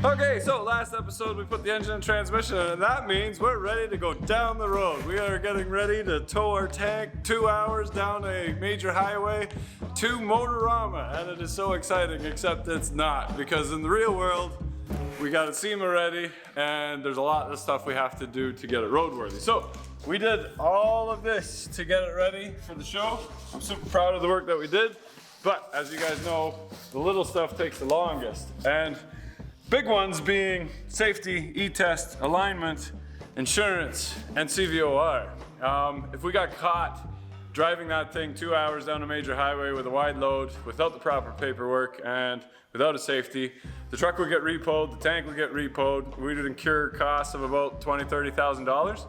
Okay, so last episode we put the engine and transmission in, and that means we're ready to go down the road. We are getting ready to tow our tank 2 hours down a major highway to Motorama, and it is so exciting, except it's not, because in the real world, we got a SEMA ready, and there's a lot of stuff we have to do to get it roadworthy. So we did all of this to get it ready for the show. I'm super proud of the work that we did, but as you guys know, the little stuff takes the longest. And big ones being safety, e-test, alignment, insurance, and CVOR. If we got caught driving that thing 2 hours down a major highway with a wide load, without the proper paperwork, and without a safety, the truck would get repoed, the tank would get repoed, we'd incur costs of about $20,000, $30,000.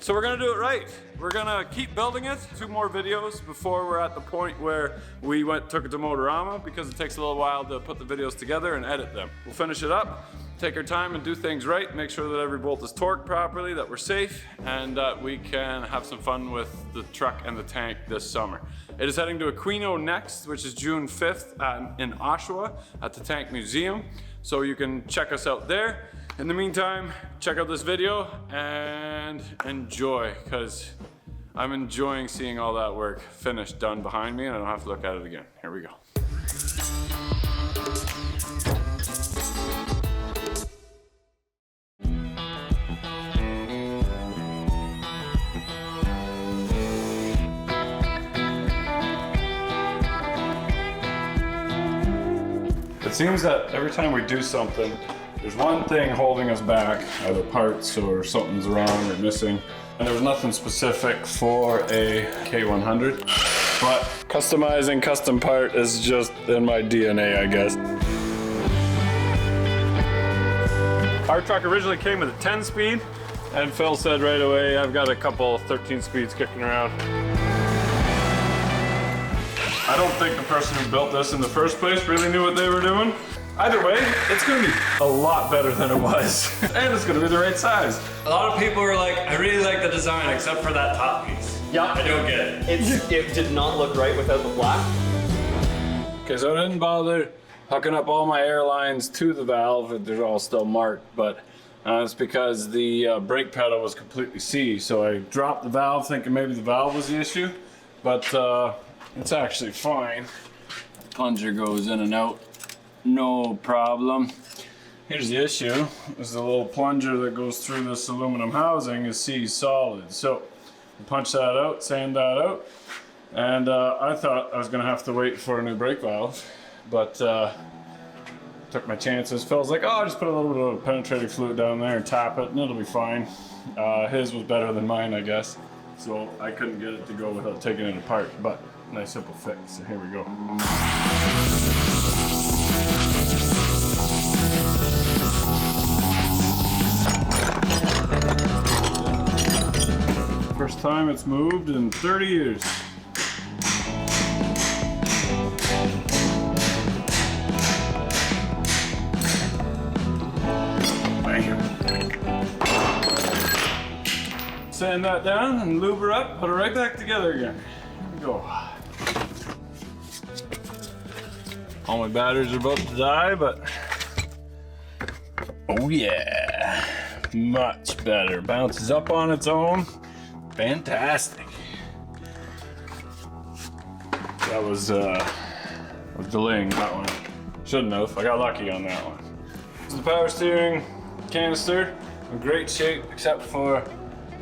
So we're gonna do it right. We're gonna keep building it. 2 more videos before we're at the point where we took it to Motorama, because it takes a little while to put the videos together and edit them. We'll finish it up, take our time and do things right, make sure that every bolt is torqued properly, that we're safe, and that we can have some fun with the truck and the tank this summer. It is heading to Aquino next, which is June 5th in Oshawa at the Tank Museum. So you can check us out there. In the meantime, check out this video and enjoy, because I'm enjoying seeing all that work finished, done behind me, and I don't have to look at it again. Here we go. It seems that every time we do something, there's one thing holding us back, either parts or something's wrong or missing. And there was nothing specific for a K100, but customizing custom part is just in my DNA, I guess. Our truck originally came with a 10-speed, and Phil said right away, I've got a couple 13 speeds kicking around. I don't think the person who built this in the first place really knew what they were doing. Either way, it's gonna be a lot better than it was. And it's gonna be the right size. A lot of people were like, I really like the design except for that top piece. Yeah. I don't get it. It did not look right without the black. Okay, so I didn't bother hooking up all my air lines to the valve. They're all still marked, but it's because the brake pedal was completely seized. So I dropped the valve thinking maybe the valve was the issue, but it's actually fine. Plunger goes in and out. No problem. Here's the issue, is the little plunger that goes through this aluminum housing is seized solid. So punch that out, sand that out, and I thought I was gonna have to wait for a new brake valve, but took my chances. Phil's like, oh, I'll just put a little bit of penetrating fluid down there and tap it and it'll be fine. His was better than mine, I guess. So I couldn't get it to go without taking it apart, but nice simple fix, so here we go. First time it's moved in 30 years. Bam. Sand that down and lube her up, put her right back together again. Here we go. All my batteries are about to die, but oh yeah, much better. Bounces up on its own. Fantastic. That was delaying that one. Shouldn't have. I got lucky on that one. This is the power steering canister. In great shape except for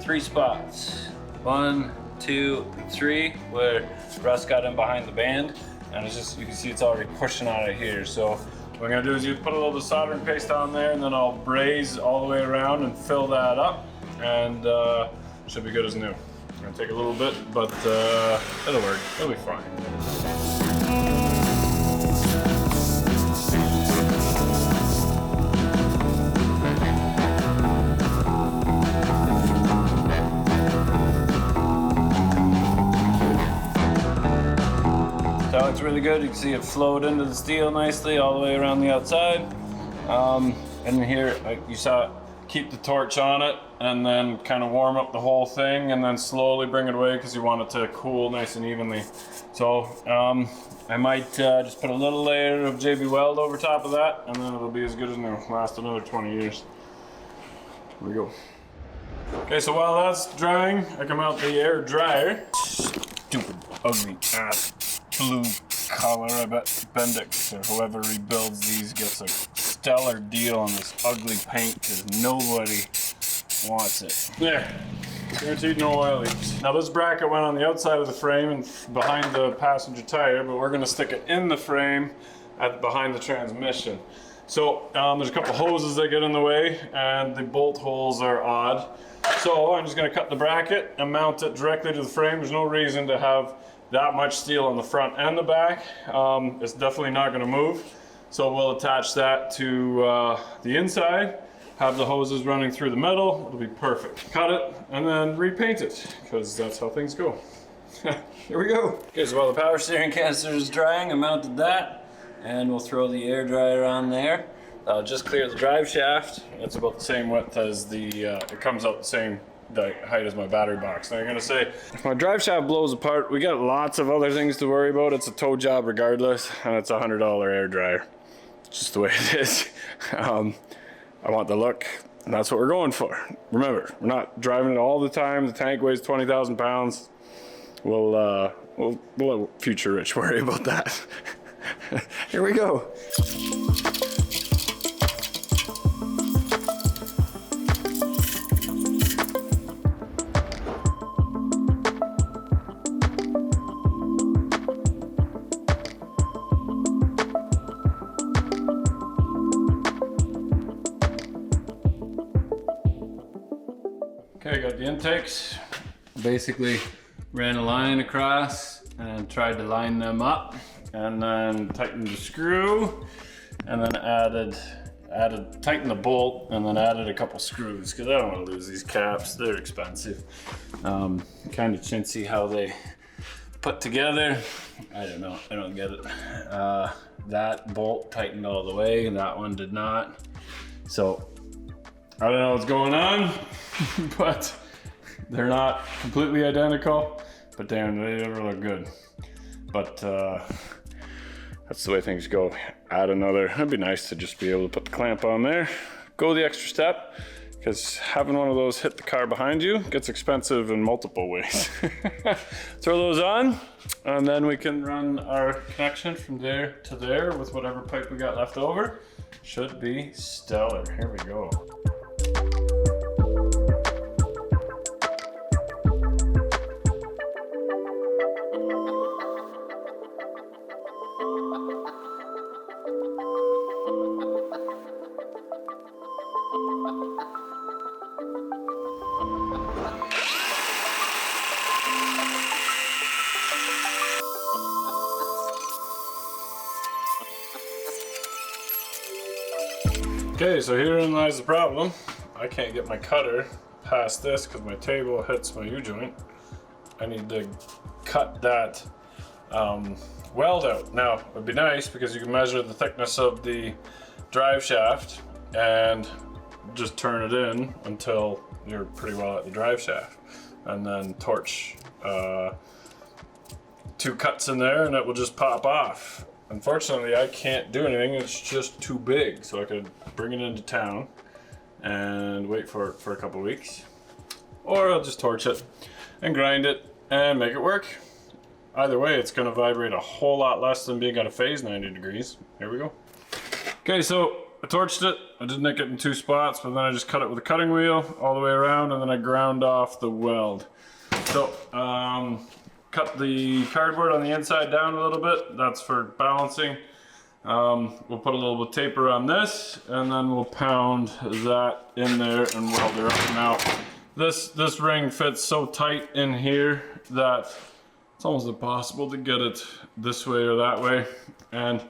3 spots. 1, 2, and 3, where rust got in behind the band. And it's just, you can see it's already pushing on it here. So what I'm gonna do is you put a little bit of soldering paste on there, and then I'll braze all the way around and fill that up. And should be good as new. It's gonna take a little bit, but it'll work. It'll be fine. That looks really good. You can see it flowed into the steel nicely all the way around the outside. And here, you saw it, keep the torch on it. and then kind of warm up the whole thing and then slowly bring it away because you want it to cool nice and evenly. So I might just put a little layer of JB Weld over top of that, and then it'll be as good as new. Last another 20 years. Here we go. Okay, so while that's drying, I come out the air dryer. Stupid, ugly ass blue color. I bet Bendix or whoever rebuilds these gets a stellar deal on this ugly paint because nobody wants it. There, guaranteed no oil leaks. Now this bracket went on the outside of the frame and behind the passenger tire, but we're gonna stick it in the frame behind the transmission. So there's a couple hoses that get in the way and the bolt holes are odd. So I'm just gonna cut the bracket and mount it directly to the frame. There's no reason to have that much steel on the front and the back. It's definitely not gonna move. So we'll attach that to the inside, have the hoses running through the metal. It'll be perfect. Cut it and then repaint it because that's how things go. Here we go. Okay, so while the power steering canister is drying, I mounted that and we'll throw the air dryer on there. Just clear the drive shaft. It's about the same width as the, it comes out the same height as my battery box. Now you're gonna say, if my drive shaft blows apart, we got lots of other things to worry about. It's a tow job regardless, and it's a $100 air dryer. It's just the way it is. I want the look, and that's what we're going for. Remember, we're not driving it all the time. The tank weighs 20,000 pounds. We'll let future Rich worry about that. Here we go. Okay, got the intakes. Basically ran a line across and tried to line them up, and then tightened the screw, and then tightened the bolt, and then added a couple screws because I don't want to lose these caps. They're expensive. Kind of chintzy how they put together. I don't know. I don't get it. That bolt tightened all the way, and that one did not. So I don't know what's going on, but they're not completely identical, but damn, they never look good. But that's the way things go. Add another, it'd be nice to just be able to put the clamp on there, go the extra step, because having one of those hit the car behind you gets expensive in multiple ways. Throw those on, and then we can run our connection from there to there with whatever pipe we got left over. Should be stellar. Here we go. Okay, so herein lies the problem. I can't get my cutter past this because my table hits my U-joint. I need to cut that weld out. Now, it would be nice because you can measure the thickness of the drive shaft and just turn it in until you're pretty well at the drive shaft. And then torch 2 cuts in there and it will just pop off. Unfortunately, I can't do anything. It's just too big. So I could bring it into town and wait for it for a couple weeks. Or I'll just torch it and grind it and make it work. Either way, it's gonna vibrate a whole lot less than being at a phase 90 degrees. Here we go. Okay, so I torched it. I did nick it in 2 spots, but then I just cut it with a cutting wheel all the way around, and then I ground off the weld. So, cut the cardboard on the inside down a little bit. That's for balancing. We'll put a little bit of taper on this, and then we'll pound that in there and weld her up. Now, this ring fits so tight in here that it's almost impossible to get it this way or that way. And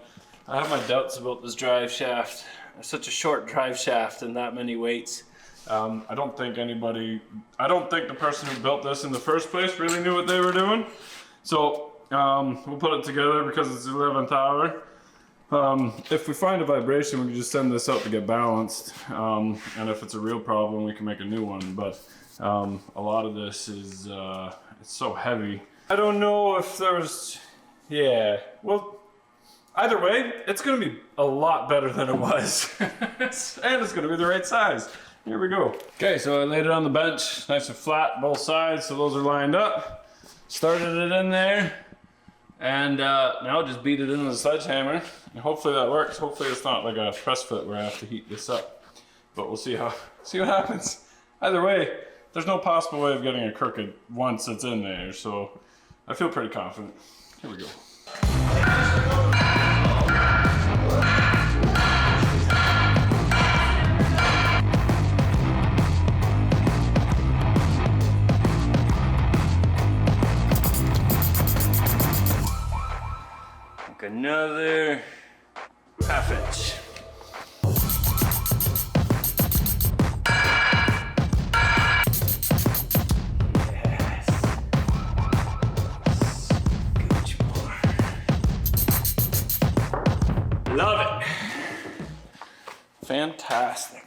I have my doubts about this drive shaft. It's such a short drive shaft and that many weights. I don't think the person who built this in the first place really knew what they were doing. So we'll put it together because it's the 11th hour. If we find a vibration, we can just send this out to get balanced. And if it's a real problem, we can make a new one. But a lot of this is, it's so heavy. I don't know if there's, yeah, well, either way, it's gonna be a lot better than it was. And it's gonna be the right size. Here we go. Okay, so I laid it on the bench, nice and flat, both sides, so those are lined up. Started it in there, and now just beat it into the sledgehammer. And hopefully that works. Hopefully it's not like a press fit where I have to heat this up. But we'll see what happens. Either way, there's no possible way of getting it crooked once it's in there, so I feel pretty confident. Here we go. Another half inch. Yes. Scooch more. Love it. Fantastic.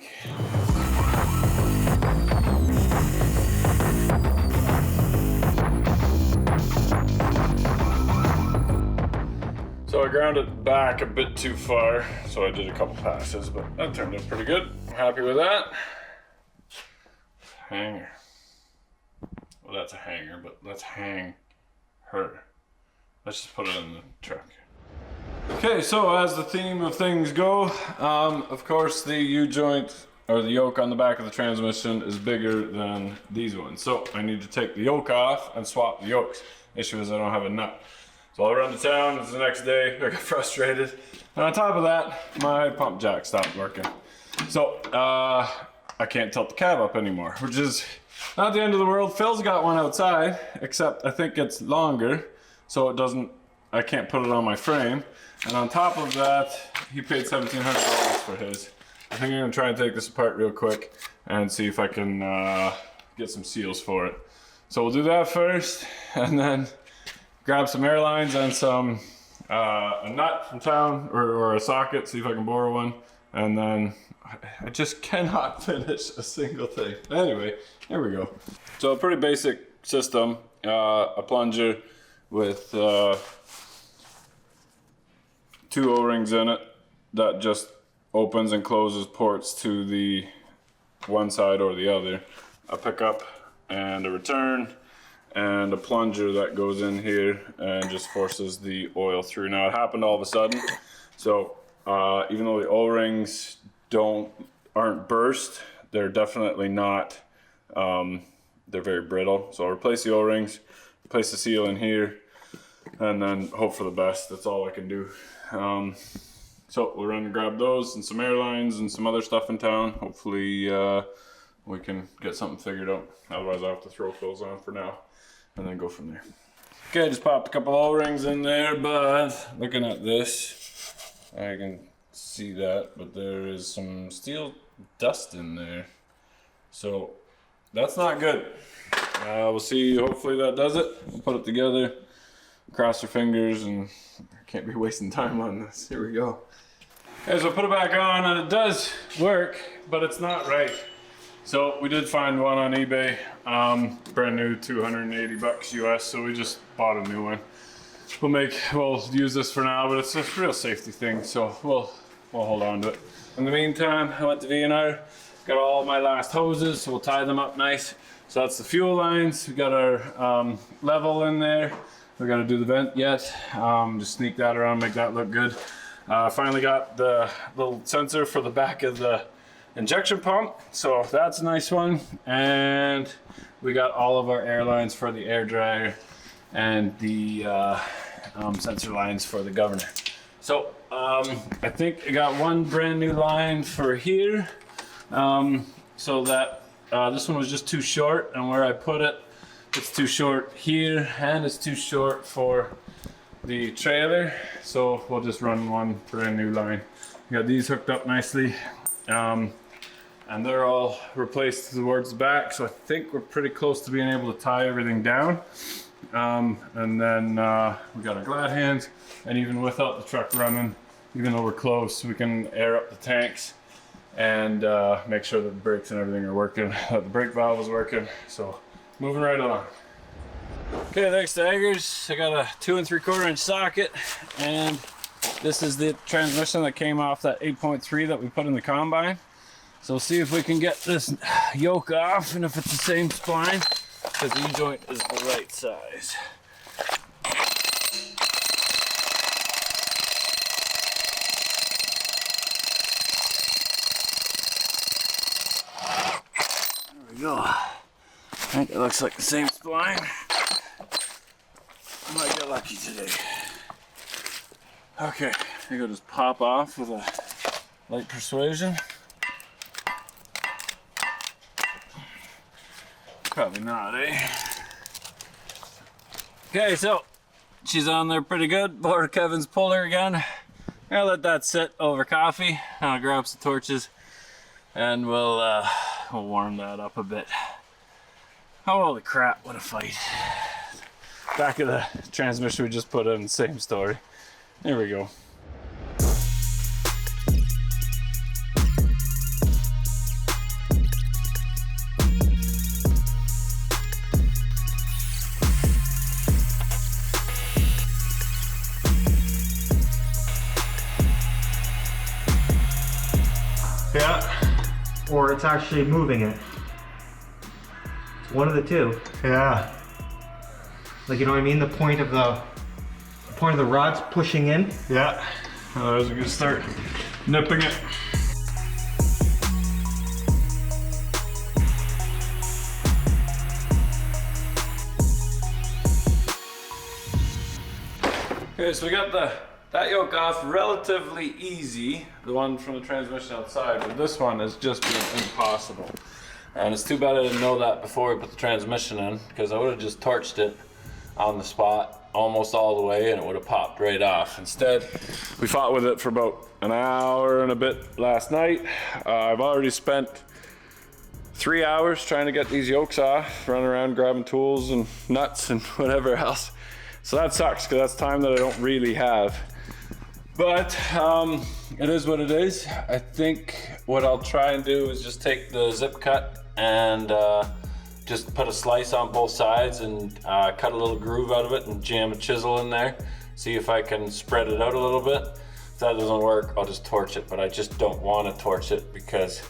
So I grounded back a bit too far, so I did a couple passes, but that turned out pretty good. I'm happy with that. Hanger. Well, that's a hanger, but let's hang her. Let's just put it in the truck. Okay, so as the theme of things go, of course the U-joint or the yoke on the back of the transmission is bigger than these ones. So I need to take the yoke off and swap the yokes. Issue is I don't have a nut. So I run to town, it's the next day, I got frustrated. And on top of that, my pump jack stopped working. So, I can't tilt the cab up anymore, which is not the end of the world. Phil's got one outside, except I think it's longer, so it doesn't, I can't put it on my frame. And on top of that, he paid $1,700 for his. I think I'm gonna try and take this apart real quick and see if I can get some seals for it. So we'll do that first, and then grab some airlines and some a nut from town or a socket, see if I can borrow one, and then I just cannot finish a single thing. Anyway, here we go. So a pretty basic system, a plunger with 2 O-rings in it that just opens and closes ports to the one side or the other, a pickup and a return, and a plunger that goes in here and just forces the oil through. Now it happened all of a sudden, so even though the O-rings aren't burst, they're definitely not, they're very brittle. So I'll replace the O-rings, place the seal in here, and then hope for the best. That's all I can do. So we'll run and grab those and some airlines and some other stuff in town. Hopefully we can get something figured out. Otherwise I'll have to throw Phil's on for now and then go from there. Okay, just popped a couple O-rings in there, but looking at this, I can see that, but there is some steel dust in there. So that's not good. We'll see, hopefully that does it. We'll put it together, cross our fingers, and I can't be wasting time on this. Here we go. Okay, so put it back on and it does work, but it's not right. So we did find one on eBay, brand new, 280 bucks US, so we just bought a new one. We'll use this for now, but it's a real safety thing, so we'll hold on to it. In the meantime, I went to V&R, got all my last hoses, so we'll tie them up nice. So that's the fuel lines, we got our level in there. We gotta do the vent yet, just sneak that around, make that look good. Finally got the little sensor for the back of the injection pump, so that's a nice one. And we got all of our air lines for the air dryer and the sensor lines for the governor. So I think I got one brand new line for here, so that this one was just too short, and where I put it, it's too short here, and it's too short for the trailer, so we'll just run one brand new line. We got these hooked up nicely, and they're all replaced towards the back, so I think we're pretty close to being able to tie everything down. And then we got our glad hands, and even without the truck running, even though we're close, we can air up the tanks and make sure that the brakes and everything are working, that the brake valve is working. So moving right along. Okay, thanks Zagers. I got a 2 3/4 inch socket, and this is the transmission that came off that 8.3 that we put in the combine. So we'll see if we can get this yoke off and if it's the same spline, because the E-joint is the right size. There we go. I think it looks like the same spline. Might get lucky today. Okay, I think I'll just pop off with a light persuasion. Probably not, eh? Okay, so she's on there pretty good. Border Kevin's puller again. I'll let that sit over coffee. I'll grab some torches and we'll warm that up a bit. Holy crap, what a fight. Back of the transmission we just put in, same story. There we go. Yeah. Or it's actually moving it. It's one of the two. Yeah. Like, you know what I mean? The point of the rod's pushing in. Yeah. Otherwise we're gonna start nipping it. Okay, so we got that yoke off relatively easy, the one from the transmission outside, but this one has just been impossible. And it's too bad I didn't know that before we put the transmission in, because I would have just torched it on the spot almost all the way and it would have popped right off. Instead, we fought with it for about an hour and a bit last night. I've already spent 3 hours trying to get these yokes off, running around grabbing tools and nuts and whatever else. So that sucks, because that's time that I don't really have. But it is what it is. I think what I'll try and do is just take the zip cut and just put a slice on both sides and cut a little groove out of it and jam a chisel in there. See if I can spread it out a little bit. If that doesn't work, I'll just torch it, but I just don't want to torch it because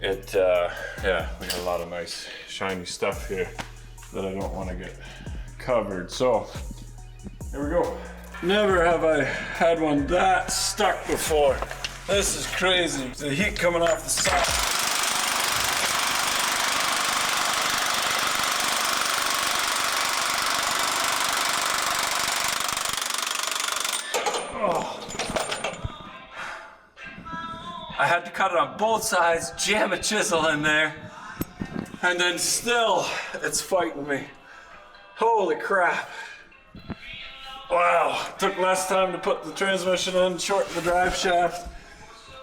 it, yeah, we got a lot of nice shiny stuff here that I don't want to get covered. So here we go. Never have I had one that stuck before. This is crazy. The heat coming off the side. I had to cut it on both sides, jam a chisel in there, and then still it's fighting me. Holy crap. Wow, took less time to put the transmission in, shorten the drive shaft,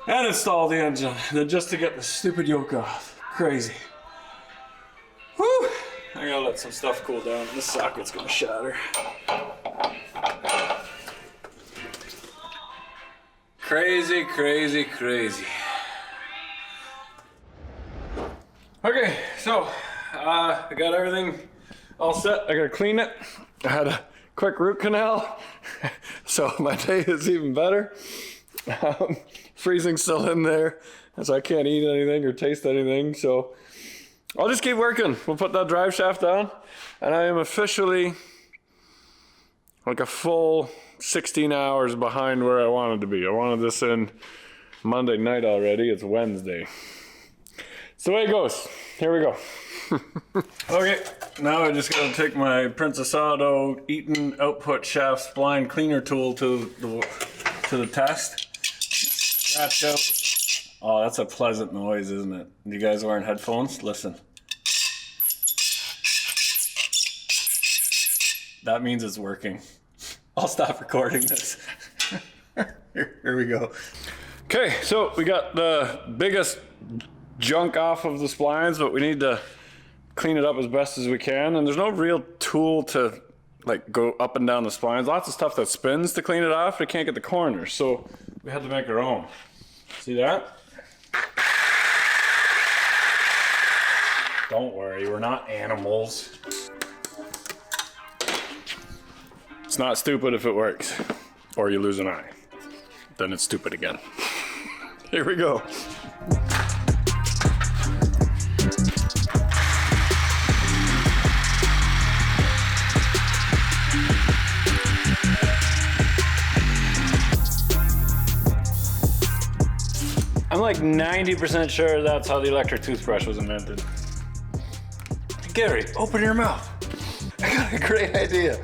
and install the engine than just to get the stupid yoke off. Crazy. Whew, I gotta let some stuff cool down. This socket's gonna shatter. Crazy, crazy, crazy. Okay, so I got everything all set. I gotta clean it. I had a quick root canal, so my day is even better. Freezing still in there, so I can't eat anything or taste anything, so I'll just keep working. We'll put that drive shaft down, and I am officially like a full 16 hours behind where I wanted to be. I wanted this in Monday night already. It's Wednesday. It's the way it goes. Here we go. Okay, now I just gotta take my Princess Auto Eaton output shaft spline cleaner tool to the test. Scratch out. Oh, that's a pleasant noise, isn't it? You guys wearing headphones? Listen. That means it's working. I'll stop recording this. Here we go. Okay, so we got the biggest junk off of the splines, but we need to clean it up as best as we can. And there's no real tool to like go up and down the splines. Lots of stuff that spins to clean it off. We can't get the corners. So we had to make our own. See that? Don't worry, we're not animals. It's not stupid if it works, or you lose an eye. Then it's stupid again. Here we go. I'm like 90% sure that's how the electric toothbrush was invented. Gary, open your mouth. I got a great idea.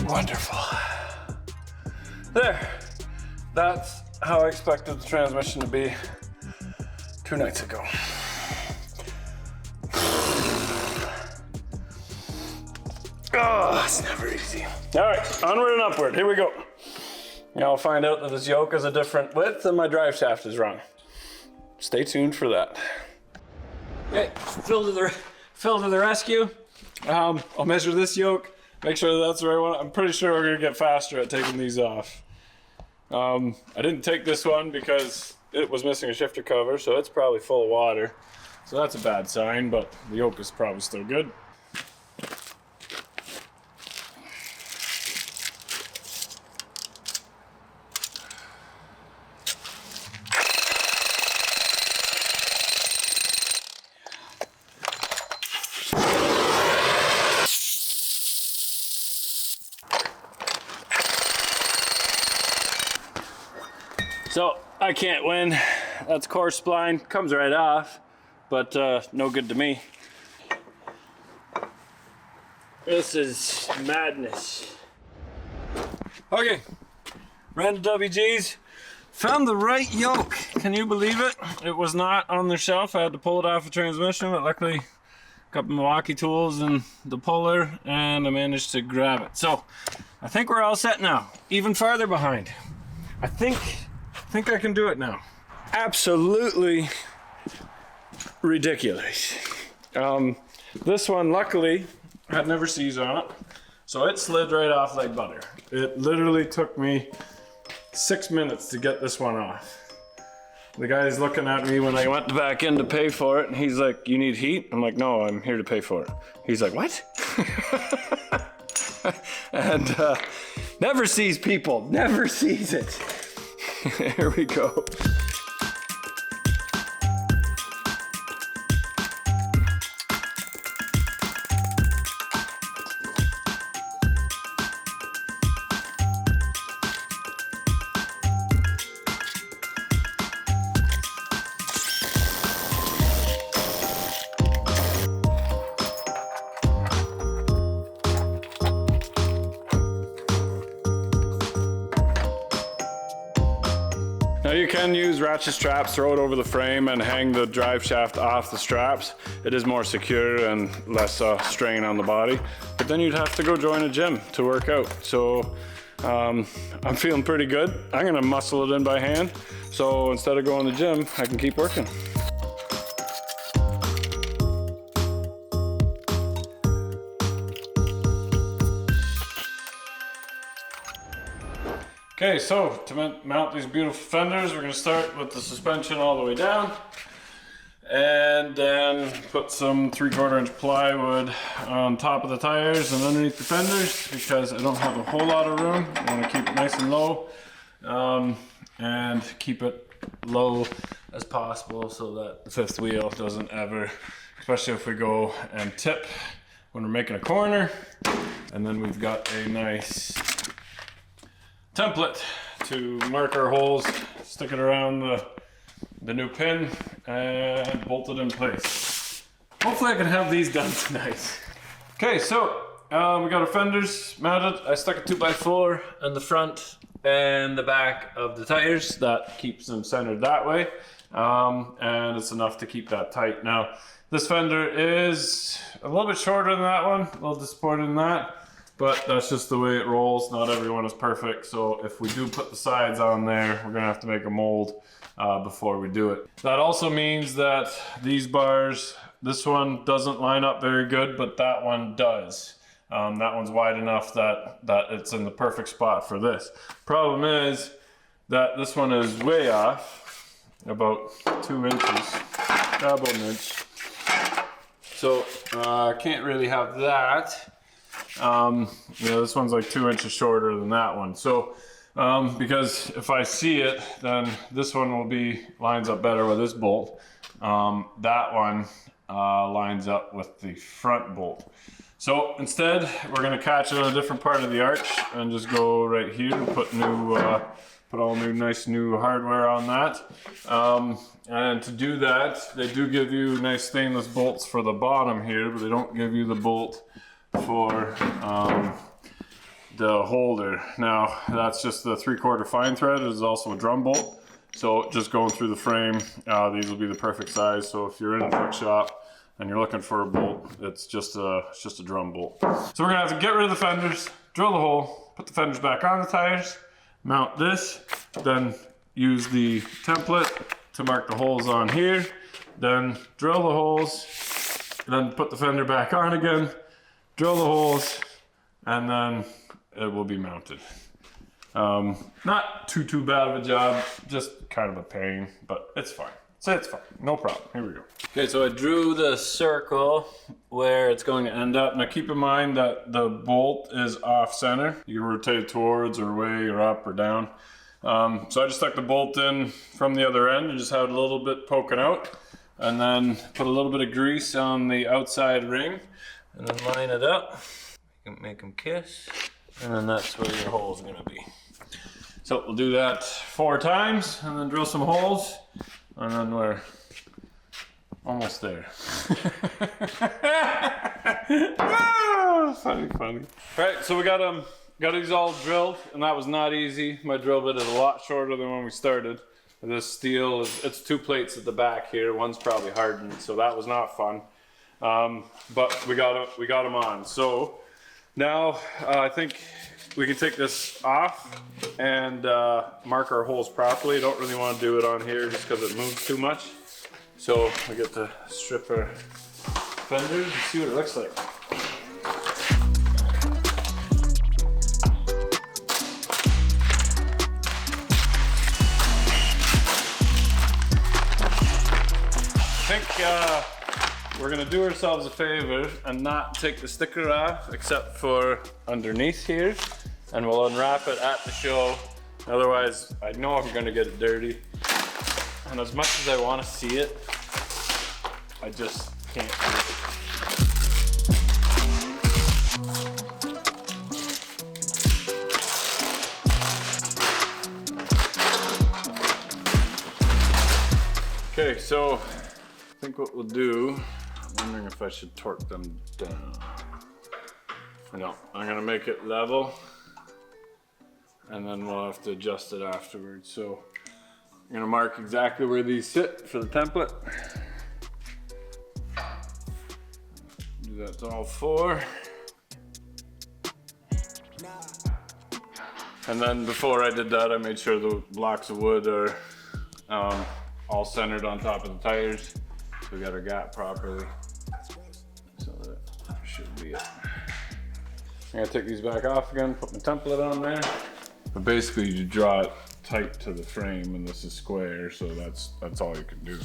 Wonderful. There. That's how I expected the transmission to be 2 nights ago. Oh, it's never easy. All right, onward and upward. Here we go. Now I'll find out that this yoke is a different width and my drive shaft is wrong. Stay tuned for that. Okay, Phil to the rescue. I'll measure this yoke. Make sure that's the right one. I'm pretty sure we're gonna get faster at taking these off. I didn't take this one because it was missing a shifter cover, so it's probably full of water. So that's a bad sign, but the yoke is probably still good. So I can't win. That's coarse spline, comes right off, but no good to me. This is madness. Okay, ran to WG's, found the right yoke. Can you believe it? It was not on the shelf. I had to pull it off the transmission, but luckily a couple Milwaukee tools and the puller, and I managed to grab it. So I think we're all set now. Even farther behind. I think I can do it now. Absolutely ridiculous. This one, luckily, had never sees on it, so it slid right off like butter. It literally took me 6 minutes to get this one off. The guy's looking at me when I went back in to pay for it, and he's like, "You need heat?" I'm like, "No, I'm here to pay for it." He's like, "What?" And never sees people, never sees it. Here we go. Now you can use ratchet straps, throw it over the frame and hang the drive shaft off the straps. It is more secure and less strain on the body, but then you'd have to go join a gym to work out. So I'm feeling pretty good. I'm gonna muscle it in by hand. So instead of going to the gym, I can keep working. Okay, so to mount these beautiful fenders, we're going to start with the suspension all the way down, and then put some 3/4 inch plywood on top of the tires and underneath the fenders, because I don't have a whole lot of room. I want to keep it nice and low, and keep it low as possible so that the fifth wheel doesn't ever, especially if we go and tip when we're making a corner. And then we've got a nice template to mark our holes, stick it around the new pin, and bolt it in place. Hopefully I can have these done tonight. Okay, so we got our fenders mounted. I stuck a 2x4 in the front and the back of the tires. That keeps them centered that way. And it's enough to keep that tight. Now, this fender is a little bit shorter than that one, a little disappointed in that, but that's just the way it rolls. Not everyone is perfect, so if we do put the sides on there, we're gonna have to make a mold before we do it. That also means that these bars, this one doesn't line up very good, but that one does. That one's wide enough that it's in the perfect spot for this. Problem is that this one is way off, about 2 inches, about an inch. So I can't really have that. You know, this one's like 2 inches shorter than that one. So because if I see it, then this one lines up better with this bolt. That one lines up with the front bolt. So instead, we're gonna catch it on a different part of the arch and just go right here and put all nice new hardware on that. And to do that, they do give you nice stainless bolts for the bottom here, but they don't give you the bolt for the holder. Now, that's just the 3/4 fine thread. It is also a drum bolt. So just going through the frame, these will be the perfect size. So if you're in a truck shop and you're looking for a bolt, it's just a drum bolt. So we're gonna have to get rid of the fenders, drill the hole, put the fenders back on the tires, mount this, then use the template to mark the holes on here, then drill the holes, then put the fender back on again, drill the holes, and then it will be mounted. Not too bad of a job, just kind of a pain, but it's fine. So it's fine, no problem. Here we go. Okay, so I drew the circle where it's going to end up. Now keep in mind that the bolt is off center. You can rotate it towards or away or up or down. So I just stuck the bolt in from the other end and just had a little bit poking out, and then put a little bit of grease on the outside ring and then line it up. Make them kiss, and then that's where your hole's gonna be. So we'll do that 4 times and then drill some holes, and then we're almost there. Funny. All right, so we got these all drilled, and that was not easy. My drill bit is a lot shorter than when we started. This steel it's 2 plates at the back here. One's probably hardened, so that was not fun. But we got them on. So now I think we can take this off and mark our holes properly. Don't really want to do it on here just because it moves too much. So we get to strip our fenders and see what it looks like. I think we're gonna do ourselves a favor and not take the sticker off except for underneath here, and we'll unwrap it at the show. Otherwise, I know I'm gonna get it dirty. And as much as I wanna see it, I just can't do it. Okay, so I think what we'll do, I'm wondering if I should torque them down. No, I'm gonna make it level, and then we'll have to adjust it afterwards. So I'm gonna mark exactly where these sit for the template. Do that to all 4. And then before I did that, I made sure the blocks of wood are all centered on top of the tires. So we got our gap properly. So that should be it. I'm gonna take these back off again, put my template on there. But basically you draw it tight to the frame, and this is square, so that's all you can do.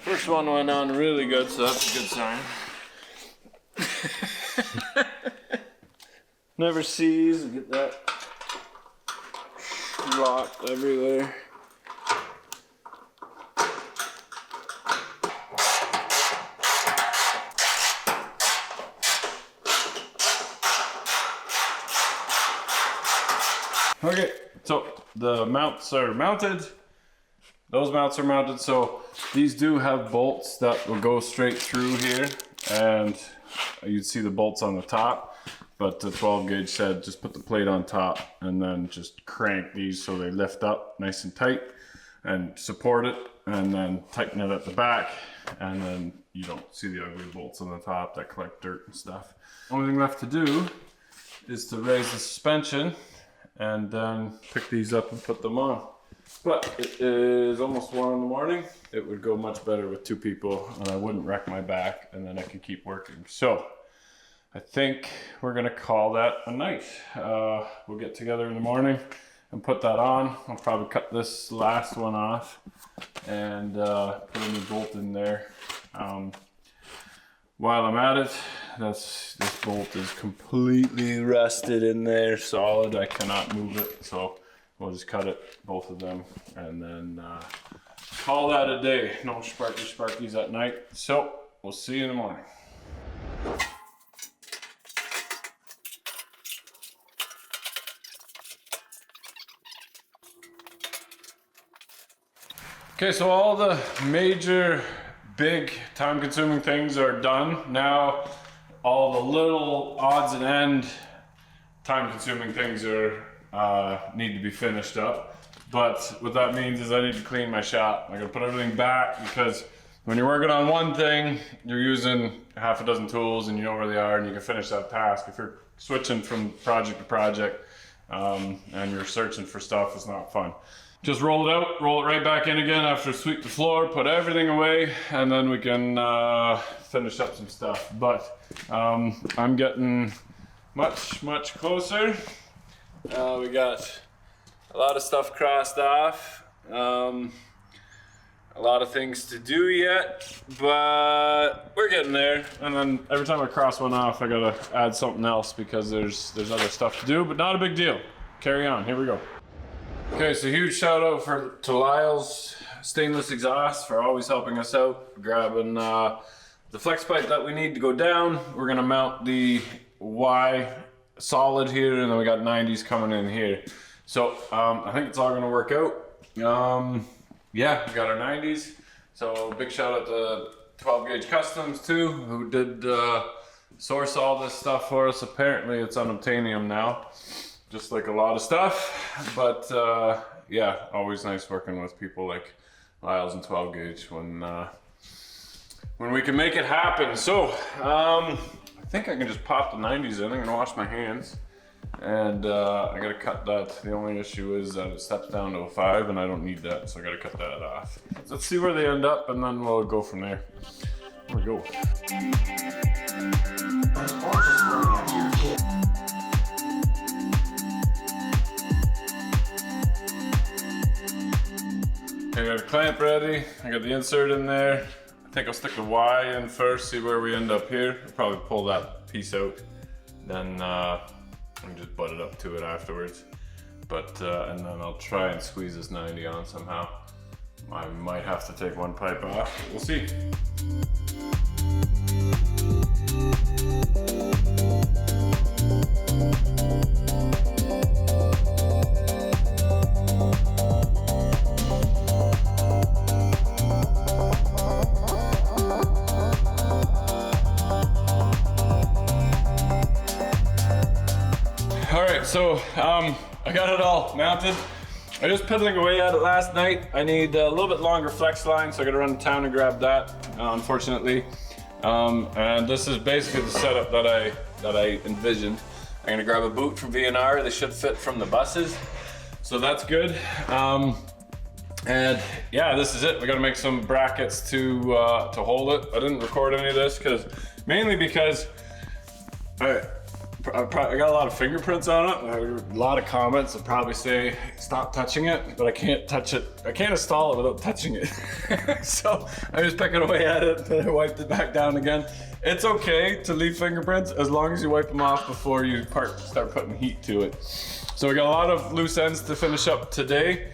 First one went on really good, so that's a good sign. Never sees, get that locked everywhere. Okay, so the mounts are mounted. Those mounts are mounted, so these do have bolts that will go straight through here, and you'd see the bolts on the top, but the 12 gauge said just put the plate on top and then just crank these so they lift up nice and tight and support it, and then tighten it at the back, and then you don't see the ugly bolts on the top that collect dirt and stuff. Only thing left to do is to raise the suspension and then pick these up and put them on. But it is almost 1 in the morning. It would go much better with 2 people, and I wouldn't wreck my back, and then I could keep working. So I think we're gonna call that a night. We'll get together in the morning and put that on. I'll probably cut this last one off and put a new bolt in there. While I'm at it, this bolt is completely rusted in there, solid. I cannot move it, so we'll just cut it, both of them, and then call that a day. No sparkies at night. So we'll see you in the morning. Okay, so all the major big time-consuming things are done. Now all the little odds and end time-consuming things are need to be finished up. But what that means is I need to clean my shop. I gotta put everything back, because when you're working on one thing, you're using half a dozen tools and you know where they are and you can finish that task. If you're switching from project to project and you're searching for stuff, it's not fun. Just roll it out, roll it right back in again after sweep the floor, put everything away, and then we can finish up some stuff. But I'm getting much closer. We got a lot of stuff crossed off. A lot of things to do yet, but we're getting there. And then every time I cross one off, I gotta add something else because there's other stuff to do, but not a big deal. Carry on, here we go. Okay, so huge shout out to Lyle's Stainless Exhaust for always helping us out, grabbing the flex pipe that we need to go down. We're gonna mount the Y solid here, and then we got 90s coming in here. So I think it's all gonna work out. Yeah, we got our 90s. So big shout out to 12 Gauge Customs too, who did source all this stuff for us. Apparently it's unobtainium now, just like a lot of stuff. But yeah, always nice working with people like Lyles and 12 Gauge when we can make it happen. So I think I can just pop the 90s in. I'm gonna wash my hands, and I gotta cut that. The only issue is that it steps down to a 5 and I don't need that, so I gotta cut that off. Let's see where they end up and then we'll go from there. Here we go. Okay, I got a clamp ready. I got the insert in there. I think I'll stick the Y in first, see where we end up here. I'll probably pull that piece out, then I can just butt it up to it afterwards. But and then I'll try and squeeze this 90 on somehow. I might have to take one pipe off. We'll see. So I got it all mounted. I was piddling away at it last night. I need a little bit longer flex line, so I gotta run to town and grab that, unfortunately. And this is basically the setup that I envisioned. I'm gonna grab a boot from V&R. They should fit from the buses, so that's good. And yeah, this is it. We gotta make some brackets to hold it. I didn't record any of this mainly because, all right, I got a lot of fingerprints on it. A lot of comments that probably say stop touching it, but I can't touch it. I can't install it without touching it. So I'm just picking away at it, and I wiped it back down again. It's okay to leave fingerprints as long as you wipe them off before you start putting heat to it. So we got a lot of loose ends to finish up today,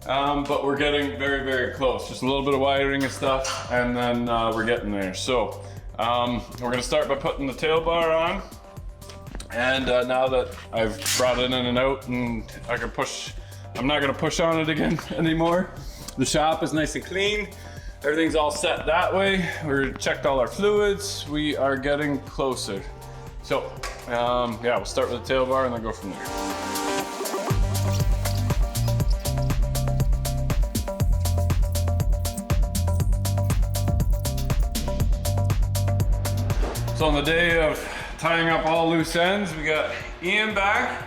but we're getting very, very close. Just a little bit of wiring and stuff, and then we're getting there. So we're gonna start by putting the tail bar on. And now that I've brought it in and out and I can push, I'm not gonna push on it again anymore. The shop is nice and clean. Everything's all set that way. We've checked all our fluids. We are getting closer. So yeah, we'll start with the tail bar and then go from there. So on the day of tying up all loose ends, we got Ian back.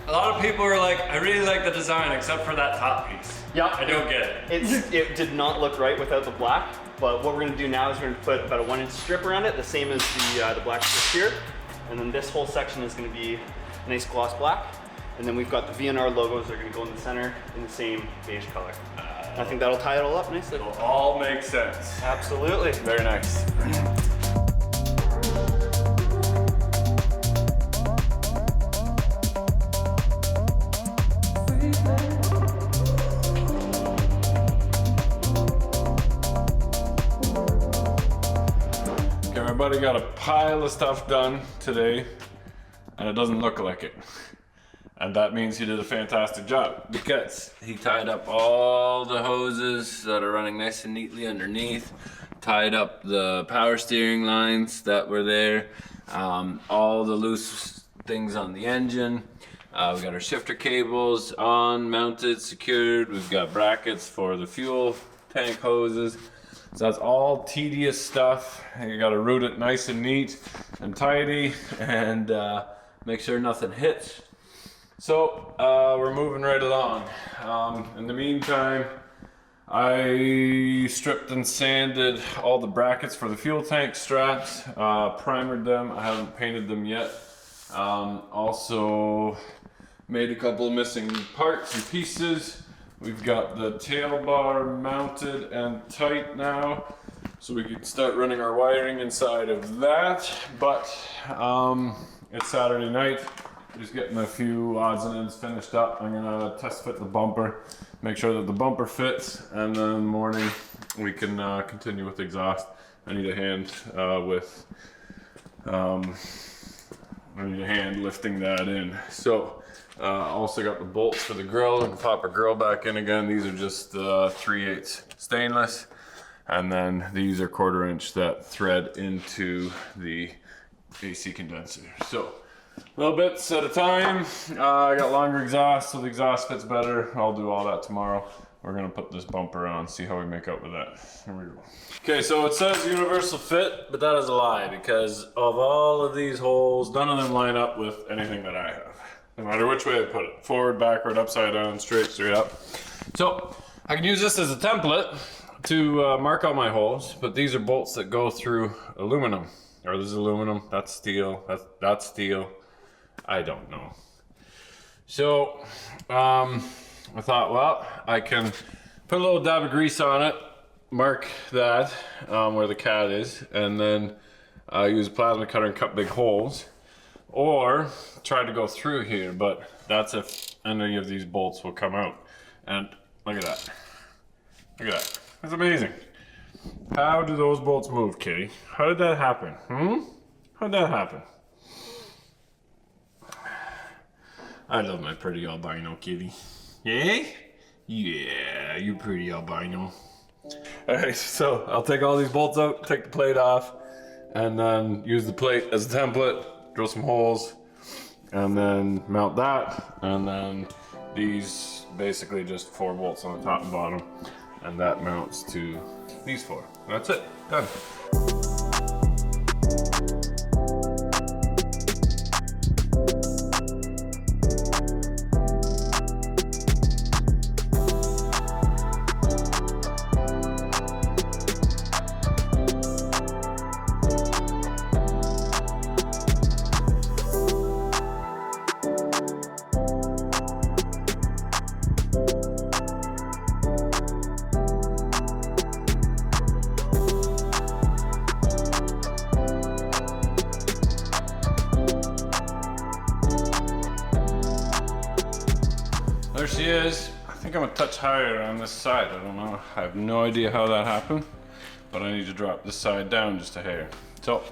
A lot of people are like, I really like the design except for that top piece. Yeah. I don't get it. It did not look right without the black, but what we're gonna do now is we're gonna put about a 1-inch strip around it, the same as the black strip here. And then this whole section is gonna be a nice gloss black. And then we've got the VNR logos that are gonna go in the center in the same beige color. I think that'll tie it all up nicely. It'll all make sense. Absolutely. Very nice. Everybody got a pile of stuff done today, and it doesn't look like it. And that means he did a fantastic job, because He tied up all the hoses that are running nice and neatly underneath, tied up the power steering lines that were there, all the loose things on the engine. We got our shifter cables on, mounted, secured. We've got brackets for the fuel tank hoses. So that's all tedious stuff. You gotta route it nice and neat and tidy, and make sure nothing hits. So we're moving right along. In the meantime, I stripped and sanded all the brackets for the fuel tank straps, primered them. I haven't painted them yet. Also made a couple of missing parts and pieces. We've got the tail bar mounted and tight now, so we can start running our wiring inside of that. But it's Saturday night, just getting a few odds and ends finished up. I'm gonna test fit the bumper, make sure that the bumper fits, and then in the morning we can continue with exhaust. I need a hand lifting that in. So also got the bolts for the grill. We can pop our grill back in again. These are just 3/8 stainless, and then these are 1/4 inch that thread into the AC condenser. So little bits at a time. I got longer exhaust, so the exhaust fits better. I'll do all that tomorrow. We're gonna put this bumper on, see how we make out with that. Here we go. Okay, so it says universal fit, but that is a lie, because of all of these holes, none of them line up with anything that I have. No matter which way I put it, forward, backward, upside down, straight up. So I can use this as a template to mark out my holes, but these are bolts that go through aluminum. Or this is aluminum, that's steel, that's steel. I don't know. So I thought, well, I can put a little dab of grease on it, mark that where the cat is, and then use a plasma cutter and cut big holes. Or try to go through here, but that's if any of these bolts will come out. And look at that. Look at that. That's amazing. How do those bolts move, Kitty? How did that happen? How'd that happen? I love my pretty albino kitty. Yeah? Yeah, you pretty albino. Alright, so I'll take all these bolts out, take the plate off, and then use the plate as a template. Drill some holes, and then mount that, and then these basically just 4 bolts on the top and bottom, and that mounts to these 4. That's it, done. she is. I think I'm a touch higher on this side. I don't know. I have no idea how that happened, but I need to drop this side down just a hair. So,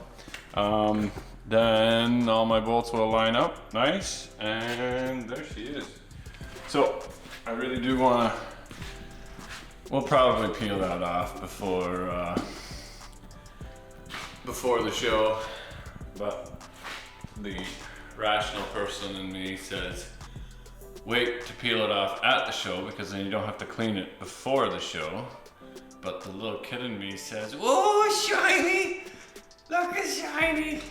then all my bolts will line up nice, and there she is. So, I really do want to, we'll probably peel that off before the show, but the rational person in me says, wait to peel it off at the show because then you don't have to clean it before the show. But the little kid in me says, whoa, shiny! Look, it's shiny!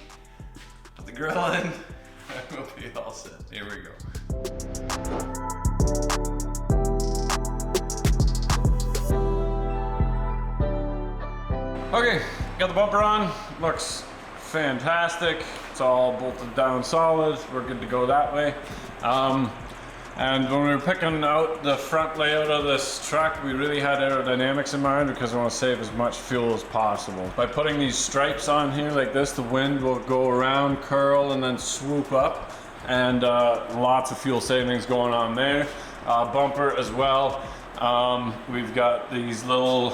Put the grill in, and we'll be all set. Here we go. Okay, got the bumper on. Looks fantastic. It's all bolted down solid. We're good to go that way. And when we were picking out the front layout of this truck, we really had aerodynamics in mind because we want to save as much fuel as possible. By putting these stripes on here like this, the wind will go around, curl, and then swoop up. And lots of fuel savings going on there. Bumper as well. We've got these little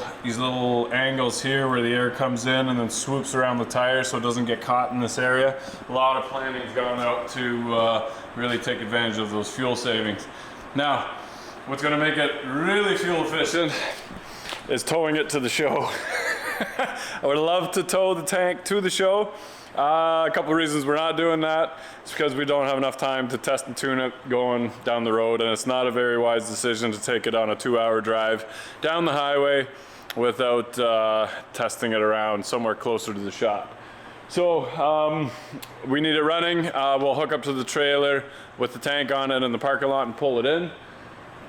angles here where the air comes in and then swoops around the tire so it doesn't get caught in this area. A lot of planning's gone out to really take advantage of those fuel savings. Now, what's gonna make it really fuel efficient is towing it to the show. I would love to tow the tank to the show. A couple of reasons we're not doing that. It's because we don't have enough time to test and tune it going down the road, and it's not a very wise decision to take it on a 2-hour drive down the highway without testing it around somewhere closer to the shop. So we need it running. We'll hook up to the trailer with the tank on it in the parking lot and pull it in.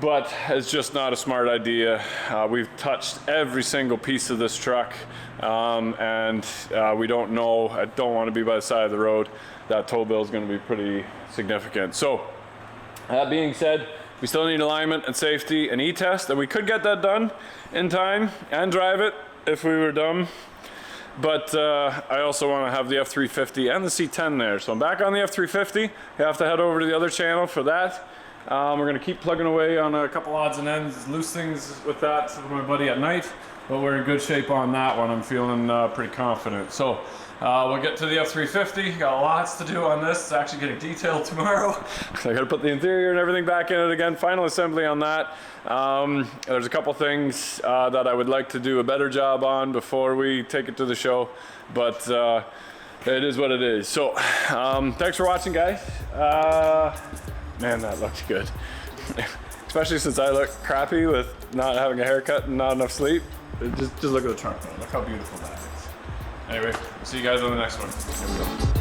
But it's just not a smart idea. We've touched every single piece of this truck, and we don't know. I don't want to be by the side of the road. That tow bill is going to be pretty significant. So that being said, we still need alignment and safety and e-test, and we could get that done in time and drive it if we were dumb. But I also want to have the F350 and the C10 there. So I'm back on the F350. You have to head over to the other channel for that. We're gonna keep plugging away on a couple odds and ends, loose things with that with my buddy at night, but we're in good shape on that one. I'm feeling pretty confident. So we'll get to the F350. Got lots to do on this. It's actually getting detailed tomorrow. So I gotta put the interior and everything back in it again. Final assembly on that. There's a couple things that I would like to do a better job on before we take it to the show, but it is what it is. So thanks for watching, guys. Man, that looks good. Especially since I look crappy with not having a haircut and not enough sleep. Just look at the trunk. Look how beautiful that is. Anyway, we'll see you guys on the next one. Here we go.